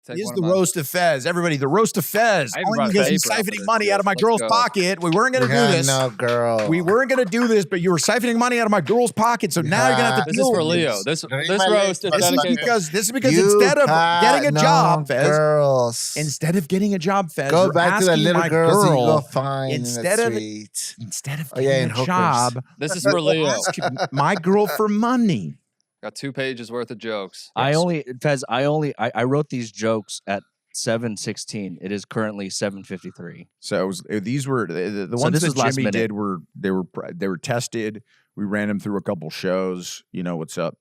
take Is one the of my... Roast of Fez. Everybody, the Roast of Fez. I even Only brought because he's paper out for siphoning this, money dude. out of my Let's girl's go. pocket. We weren't going to do this. No, girl. We weren't going to do this, but you were siphoning money out of my girl's pocket, so now you're going to have to This deal is for with Leo. this. This roast is dedicated. This is because You instead of got getting a job, Fez, girls. instead of getting a job, Fez, Go you're back to the asking little my girls you go girl find instead in of the streets. instead of Oh, yeah, getting and a hookers. job, This is for Leo. ask my girl for money. Got 2 pages worth of jokes. I wrote these jokes at 7:16. It is currently 7:53. So these were the So ones this that is last Jimmy minute. did they were tested. We ran them through a couple shows. You know what's up.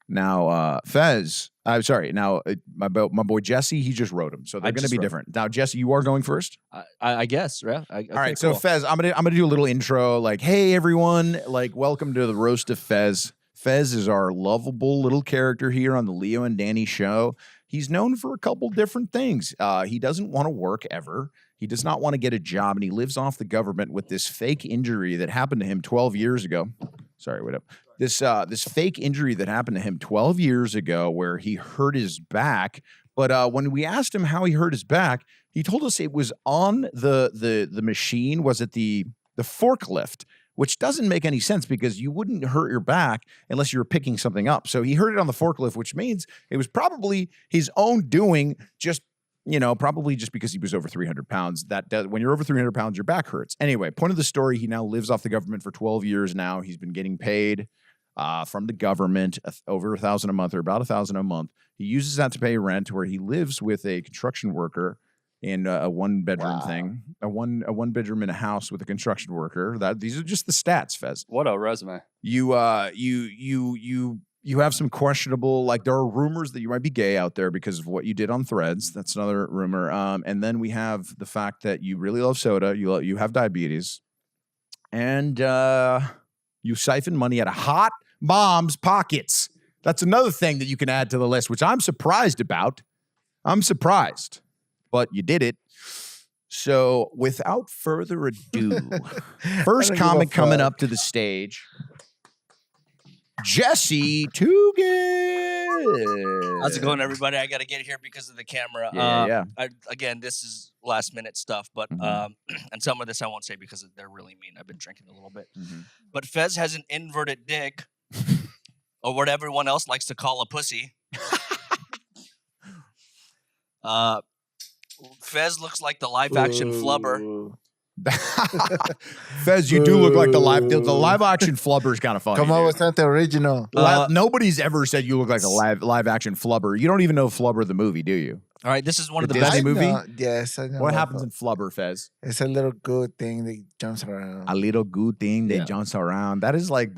Now Fez, I'm sorry. Now my boy Jesse, he just wrote them, so they're going to be different. Now Jesse, you are going first. I guess. Yeah. Okay, all right. cool. So Fez, I'm gonna do a little intro. Like, hey everyone, like welcome to the Roast of Fez. Fez is our lovable little character here on the Leo and Danny show. He's known for a couple different things. He doesn't want to work ever. He does not want to get a job, and he lives off the government with this fake injury that happened to him 12 years ago. Sorry, what up? This fake injury that happened to him 12 years ago where he hurt his back. But when we asked him how he hurt his back, he told us it was on the machine. Was it the forklift? Which doesn't make any sense because you wouldn't hurt your back unless you were picking something up. So he hurt it on the forklift, which means it was probably his own doing, probably just because he was over 300 pounds. When you're over 300 pounds, your back hurts. Anyway, point of the story, he now lives off the government for 12 years now. He's been getting paid from the government over $1,000 a month or about $1,000 a month. He uses that to pay rent where he lives with a construction worker in a one-bedroom thing, a one-bedroom in a house with a construction worker. These are just the stats, Fez. What a resume. You have some questionable, like there are rumors that you might be gay out there because of what you did on Threads. That's another rumor. And then we have the fact that you really love soda. You have diabetes, and you siphon money out of hot mom's pockets. That's another thing that you can add to the list, which I'm surprised about. I'm surprised. But you did it. So without further ado, first comic coming up to the stage, Jesse Tugin. How's it going, everybody? I got to get here because of the camera. Yeah. Again, this is last minute stuff, but and some of this I won't say because they're really mean. I've been drinking a little bit. But Fez has an inverted dick, or what everyone else likes to call a pussy. Fez looks like the live-action Flubber. Fez, you do look like the live-action Flubber is kind of funny. Come on, it's not the original. Nobody's ever said you look like a live-action Flubber. You don't even know Flubber the movie, do you? All right, this is one of the Disney best movie. Yes, I know. What happens in Flubber, Fez? It's a little good thing that jumps around. A little good thing that jumps around. That is like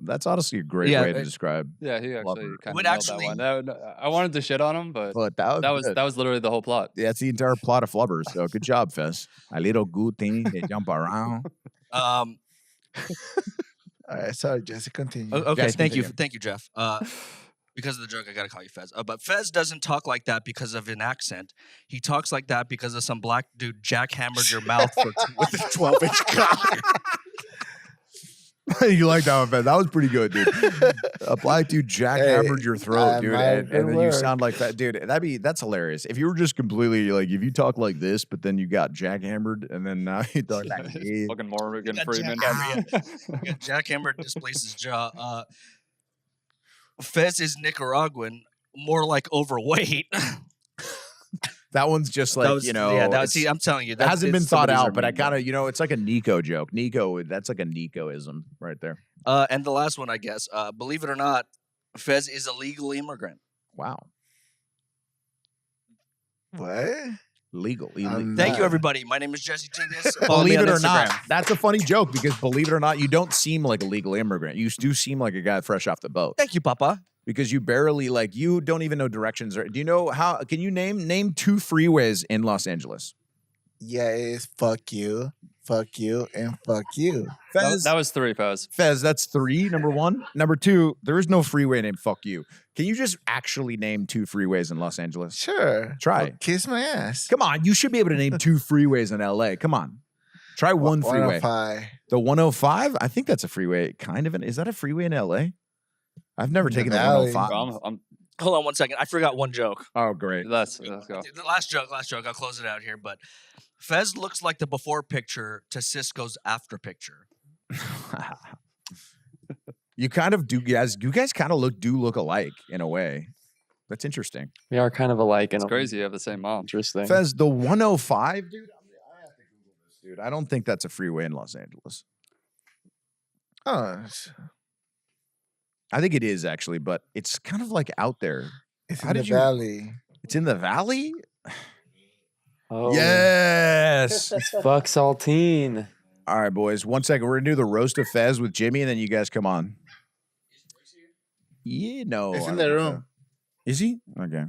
that's honestly a great way to describe. Yeah, he actually Flubber. kind of nailed that one. I wanted to shit on him, but that was literally the whole plot. Yeah, that's the entire plot of Flubber. So good job, Fez. A little good thing they jump around. All right, sorry, Jesse, continue. Okay, Jesse, thank continue. you, Jeff. Because of the joke, I gotta call you Fez. But Fez doesn't talk like that because of an accent. He talks like that because of some black dude jackhammered your mouth with a 12-inch cock. You like that one, Fez? That was pretty good, dude. A black dude jackhammered your throat, dude, and then you sound like that, dude. That's hilarious. If you were just completely like, if you talk like this, but then you got jackhammered, and then now you talk like this. Fucking Morgan Freeman. Jackhammered displaces jaw. Fez is Nicaraguan, more like overweight. That one's just like, see, I'm telling you. That hasn't been thought out, but I kind of, it's like a Nico joke. That's like a Nicoism right there. And the last one, I guess, believe it or not, Fez is a legal immigrant. Wow. What? Legal. Thank you, everybody. My name is Jesse Tingus. Believe it or not, that's a funny joke because believe it or not, you don't seem like a legal immigrant. You do seem like a guy fresh off the boat. Thank you, Papa. Because you barely you don't even know directions. Do you know how? Can you name 2 freeways in Los Angeles? Yeah, it's fuck you, and fuck you. Fez, that was 3, Fez. Fez, that's 3. Number 1. Number 2, there is no freeway named fuck you. Can you just actually name 2 freeways in Los Angeles? Sure. Try. Well, kiss my ass. Come on, you should be able to name 2 freeways in LA. Come on. Try one freeway. 105. The 105? I think that's a freeway. Is that a freeway in LA? I've never taken the 105. Hold on 1 second. I forgot one joke. Oh, great. Let's go. The last joke. I'll close it out here. But Fez looks like the before picture to Cisco's after picture. You kind of do, guys. You guys kind of look alike in a way. That's interesting. We are kind of alike. It's crazy. You have the same mom. Interesting. Fez, the 105, dude. I have to Google this, dude. I don't think that's a freeway in Los Angeles. Oh, I think it is actually, but it's kind of like out there. it's in the valley. It's in the valley. Oh, Yes. fuck Saltine. All right, boys. 1 second. We're gonna do the roast of Fez with Jimmy, and then you guys come on. Yeah, no. It's I in don't the think so. room. Is he? Okay.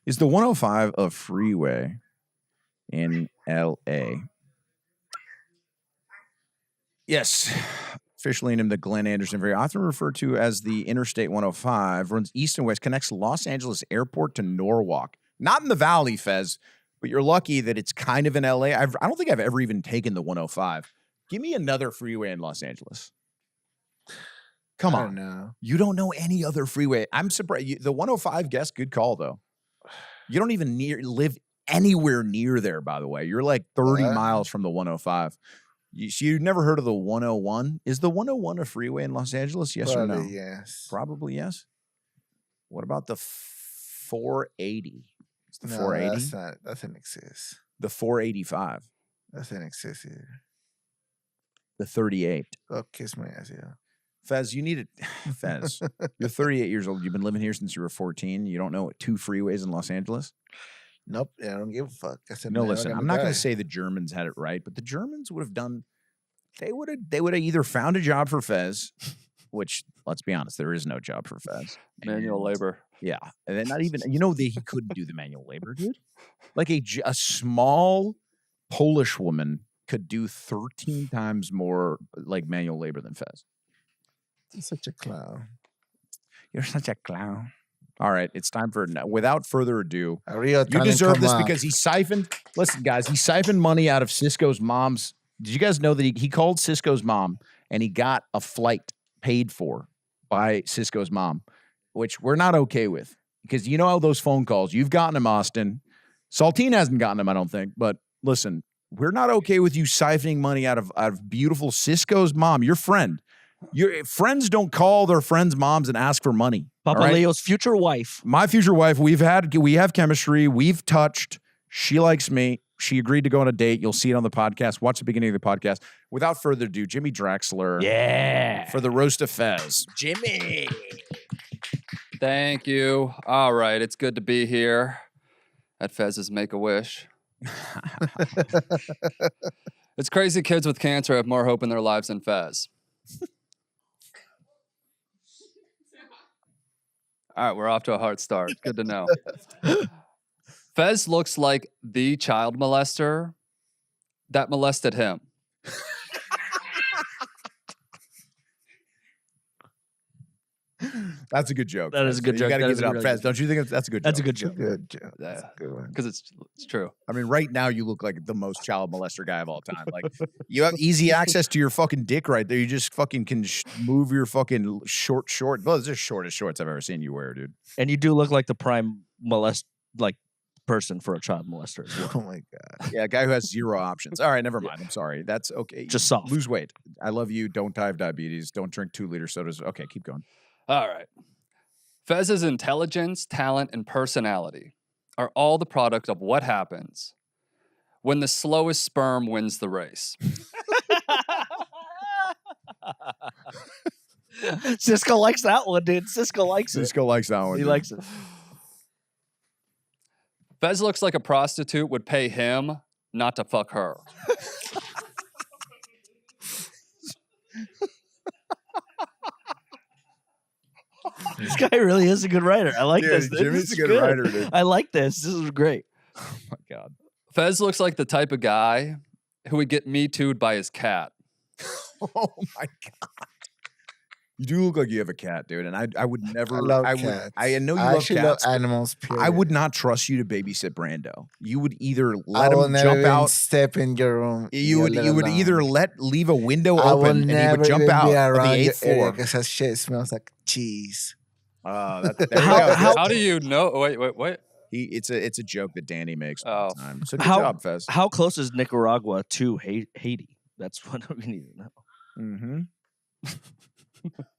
Is the 105 a freeway in LA? Yes. Officially named the Glenn Anderson, very often referred to as the Interstate 105, runs east and west, connects Los Angeles Airport to Norwalk. Not in the valley, Fez, but you're lucky that it's kind of in LA. I don't think I've ever even taken the 105. Give me another freeway in Los Angeles. Come on. No. You don't know any other freeway. I'm surprised. The 105 guess, good call, though. You don't even live anywhere near there, by the way. You're like 30 miles from the 105. You've never heard of the 101? Is the 101 a freeway in Los Angeles? Yes or no? Yes. Probably yes. What about the 480? It's the No, 480? that doesn't exist. The 485? Doesn't exist here. The 38? Go kiss my ass, yeah. Fez, you need it. Fez, you're 38 years old. You've been living here since you were 14. You don't know 2 freeways in Los Angeles? Nope. I don't give a fuck. I said, No, listen, I'm not going to say the Germans had it right, but the Germans would have done, they would have either found a job for Fez, which, let's be honest, there is no job for Fez. Manual labor. Yeah. And then not even, he couldn't do the manual labor, dude. Like a small Polish woman could do 13 times more like manual labor than Fez. You're such a clown. You're such a clown. All right, it's time for, without further ado, you deserve this because he siphoned, listen, guys, he siphoned money out of Cisco's mom's. Did you guys know that he called Cisco's mom and he got a flight paid for by Cisco's mom, which we're not okay with because you know how those phone calls, you've gotten them, Austin. Saltine hasn't gotten them, I don't think, but listen, we're not okay with you siphoning money out of beautiful Cisco's mom, your friend. Your friends don't call their friends' moms and ask for money. Papa Leo's future wife. My future wife. We have chemistry. We've touched. She likes me. She agreed to go on a date. You'll see it on the podcast. Watch the beginning of the podcast. Without further ado, Jimmy Draxler. Yeah. For the Roast of Fez. Jimmy. Thank you. All right. It's good to be here at Fez's Make-A-Wish. It's crazy kids with cancer have more hope in their lives than Fez. All right, we're off to a hard start. Good to know. Fez looks like the child molester that molested him. That's a good joke. That is a good joke. You got to That give is it a up, really Fez. good Don't you think that's a good joke? That's a good joke. Good joke. That's a good one. Because it's true. I mean, right now you look like the most child molester guy of all time. Like, you have easy access to your fucking dick right there. You just fucking can move your fucking short. Well, it's the shortest shorts I've ever seen you wear, dude. And you do look like the prime person for a child molester as well. Oh my God. Yeah, a guy who has 0 options. All right, never mind. I'm sorry. That's okay. Just soft. Lose weight. I love you. Don't die of diabetes. Don't drink 2-liter sodas. Okay, keep going. All right. Fez's intelligence, talent, and personality are all the product of what happens when the slowest sperm wins the race. Cisco likes that one, dude. Cisco likes it. Cisco likes that one. He dude. likes it. Fez looks like a prostitute would pay him not to fuck her. This guy really is a good writer. I like Dude, this. Jimmy's This is a good writer, dude. I like this. This is great. Oh my God. Fez looks like the type of guy who would get Me Too'd by his cat. Oh my God. You do look like you have a cat, dude, and I would never. I love cats. I know you I love actually cats. love animals. Period. I would not trust you to babysit Brando. You would either I let will him never jump even out. step in your room. You would either leave a window I will open and he never would jump even out be of the around your 8th floor. because that shit smells like cheese. There you go. How do you know? Wait. It's a joke that Danny makes all the time. So good How- job, Fez. How close is Nicaragua to Haiti? That's what we need to know. Mm-hmm.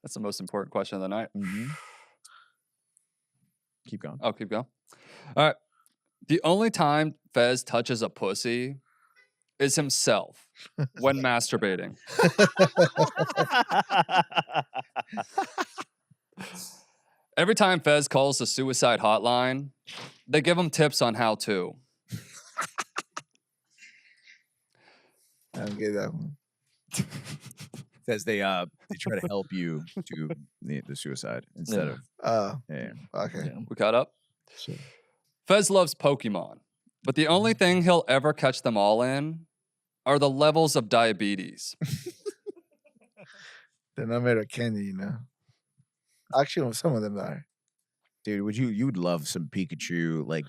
That's the most important question of the night. Mm-hmm. Keep going. Oh, keep going. All right. The only time Fez touches a pussy is himself when masturbating. Every time Fez calls the suicide hotline, they give him tips on how to. I don't get that one. Fez, they try to help you to the suicide instead of yeah. Okay. We caught up? Sure. Fez loves Pokemon, but the only thing he'll ever catch them all in are the levels of diabetes. They're not made of candy, you know. Actually, some of them are. Dude, you'd love some Pikachu like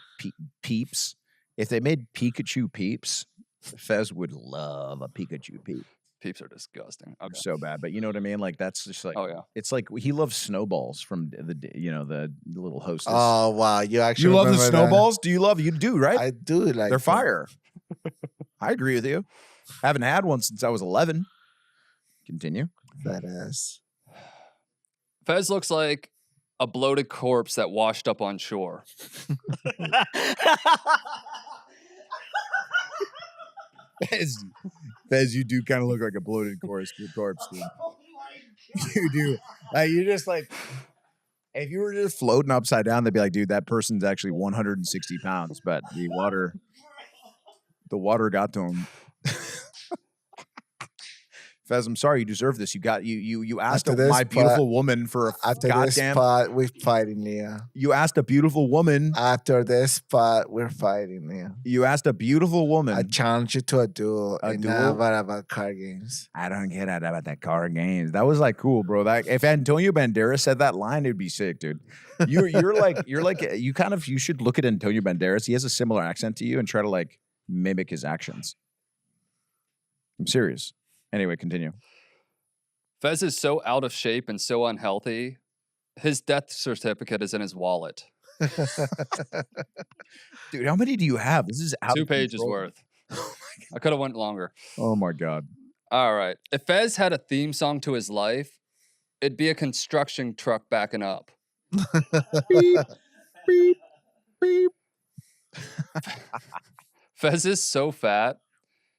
peeps. If they made Pikachu peeps, Fez would love a Pikachu peep. Peeps are disgusting. Okay. So bad, but you know what I mean? Like that's just like, Oh yeah. it's like he loves snowballs from the little hostess. Oh wow, you actually you love the remember that? snowballs? You do, right? I do like They're them. fire. I agree with you. Haven't had one since I was 11. Continue. That ass. Fez looks like a bloated corpse that washed up on shore. Fez, you do kind of look like a bloated corpse, dude. You do. You're just like, if you were just floating upside down, they'd be like, dude, that person's actually 160 pounds, but the water got to him. Fez, I'm sorry, you deserve this. You asked my beautiful woman for a After goddamn this spot, we're fighting, Leo. You asked a beautiful woman. After this spot, we're fighting, Leo. You asked a beautiful woman. I challenge you to a duel. A and duel? not about card games. I don't get it about that card games. That was like cool, bro. That if Antonio Banderas said that line, it'd be sick, dude. You should look at Antonio Banderas. He has a similar accent to you and try to like mimic his actions. I'm serious. Anyway, continue. Fez is so out of shape and so unhealthy, his death certificate is in his wallet. Dude, how many do you have? This is out 2 of pages control. worth. I could have went longer. Oh my God. All right. If Fez had a theme song to his life, it'd be a construction truck backing up. Beep, beep, beep. Fez is so fat,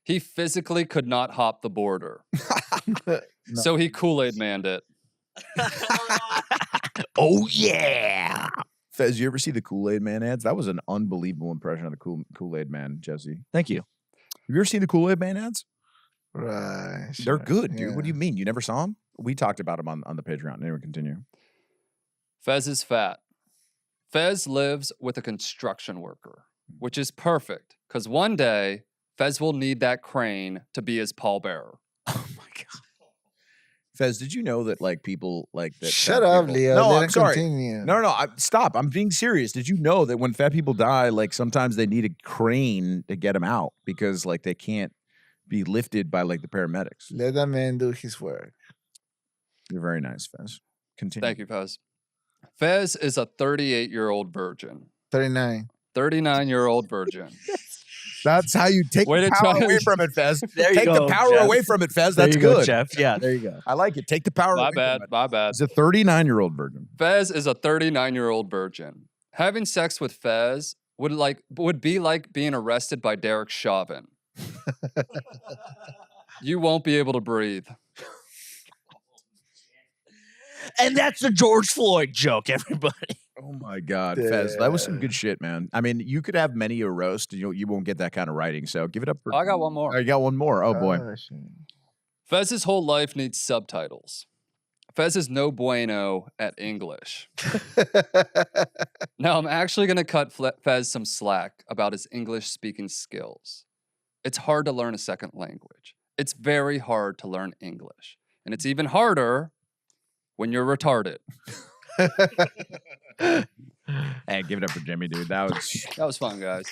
he physically could not hop the border. So he Kool-Aid manned it. Oh yeah. Fez, you ever see the Kool-Aid Man ads? That was an unbelievable impression of the Kool-Aid Man, Jesse. Thank you. Have you ever seen the Kool-Aid Man ads? Right. They're good, dude. Yeah. What do you mean? You never saw them? We talked about them on the Patreon. Anyway, continue. Fez is fat. Fez lives with a construction worker, which is perfect because one day Fez will need that crane to be his pallbearer. Oh my God. Fez, did you know that like people like that? Shut fat up, people- Leo. No, Let I'm it sorry. continue. No. Stop. I'm being serious. Did you know that when fat people die, like sometimes they need a crane to get them out because like they can't be lifted by like the paramedics? Let that man do his work. You're very nice, Fez. Continue. Thank you, Fez. Fez is a 38-year-old virgin. 39. 39-year-old virgin. That's how you take Way the to power try- away from it, Fez. There you Take go, the power Jeff. away from it, Fez. There That's you go, good. Jeff. Yeah, there you go. I like it. Take the power My away bad. from it. My bad. It's a 39-year-old virgin. Fez is a 39-year-old virgin. Having sex with Fez would be like being arrested by Derek Chauvin. You won't be able to breathe. And that's the George Floyd joke, everybody. Oh my God, Fez. That was some good shit, man. I mean, you could have many a roast. You won't get that kind of writing. So give it up for. Oh, I got one more. Oh, you got one more. Oh boy. shit. Fez's whole life needs subtitles. Fez is no bueno at English. Now, I'm actually going to cut Fez some slack about his English speaking skills. It's hard to learn a second language. It's very hard to learn English. And it's even harder when you're retarded. Hey, give it up for Jimmy, dude. That was That was fun, guys.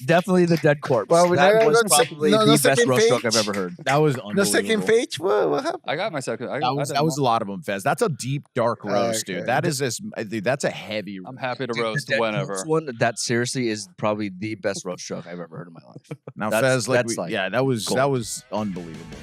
Definitely the dead corpse. Well, we're that not was going sec- probably no the best second roast joke I've page? ever heard. That was No unbelievable. second page. What happened? I got my second. That was a lot of them, Fez. That's a deep, dark roast, Okay. dude. That is this. Dude, that's a heavy. I'm happy to Dude, roast the dead whenever. corpse one, that seriously is probably the best roast joke I've ever heard in my life. Now, That's- Fez, like, that's like that was gold. that was unbelievable.